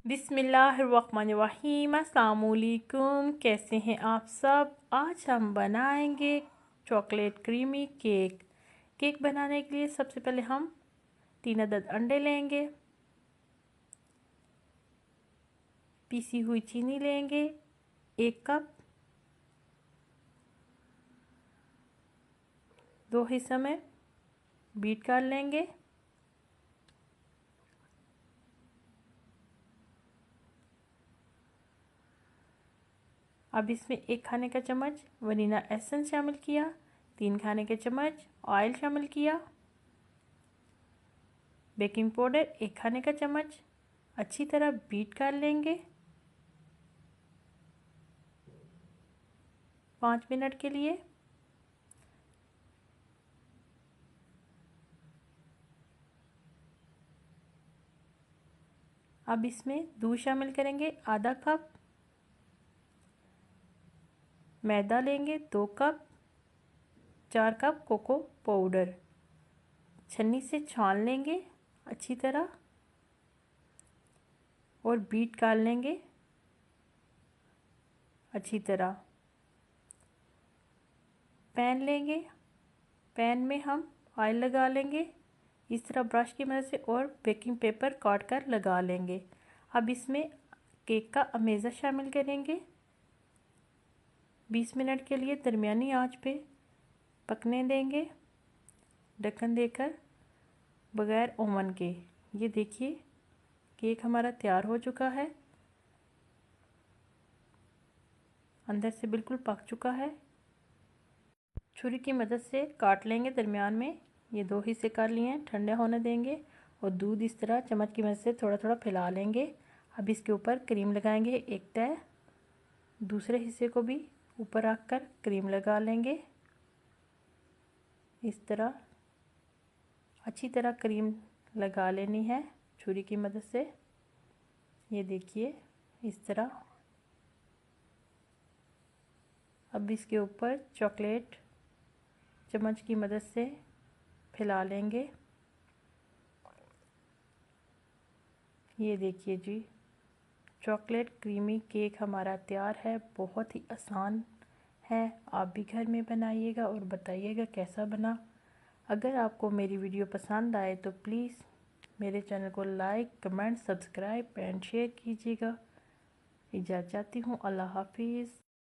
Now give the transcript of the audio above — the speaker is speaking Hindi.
बिस्मिल्लाहिर्रहमानिर्रहीम। अस्सलाम वालेकुम। कैसे हैं आप सब। आज हम बनाएंगे चॉकलेट क्रीमी केक। केक बनाने के लिए सबसे पहले हम 3 अदद अंडे लेंगे, पीसी हुई चीनी लेंगे 1 कप, 2 हिस्सों में बीट कर लेंगे। अब इसमें 1 खाने का चम्मच वनीला एसेंस शामिल किया, 3 खाने के चम्मच ऑयल शामिल किया, बेकिंग पाउडर 1 खाने का चम्मच। अच्छी तरह बीट कर लेंगे 5 मिनट के लिए। अब इसमें दूध शामिल करेंगे आधा कप, मैदा लेंगे 2 कप, 4 कप कोको पाउडर। छन्नी से छान लेंगे अच्छी तरह और बीट कर लेंगे अच्छी तरह। पैन लेंगे, पैन में हम ऑयल लगा लेंगे इस तरह ब्रश की मदद से और बेकिंग पेपर काट कर लगा लेंगे। अब इसमें केक का अमेज़ा शामिल करेंगे, 20 मिनट के लिए दरमियानी आंच पे पकने देंगे ढक्कन देकर बगैर ओवन के। ये देखिए केक हमारा तैयार हो चुका है, अंदर से बिल्कुल पक चुका है। छुरी की मदद से काट लेंगे दरमियान में। ये 2 हिस्से कर लिए हैं, ठंडे होने देंगे और दूध इस तरह चम्मच की मदद से थोड़ा थोड़ा फैला लेंगे। अब इसके ऊपर क्रीम लगाएंगे 1 तह, दूसरे हिस्से को भी ऊपर रख कर क्रीम लगा लेंगे इस तरह। अच्छी तरह क्रीम लगा लेनी है छुरी की मदद से। ये देखिए इस तरह। अब इसके ऊपर चॉकलेट चम्मच की मदद से फैला लेंगे। ये देखिए जी, चॉकलेट क्रीमी केक हमारा तैयार है। बहुत ही आसान है, आप भी घर में बनाइएगा और बताइएगा कैसा बना। अगर आपको मेरी वीडियो पसंद आए तो प्लीज़ मेरे चैनल को like, comment, subscribe and share कीजिएगा। इजाज़त चाहती हूँ। अल्लाह हाफिज़।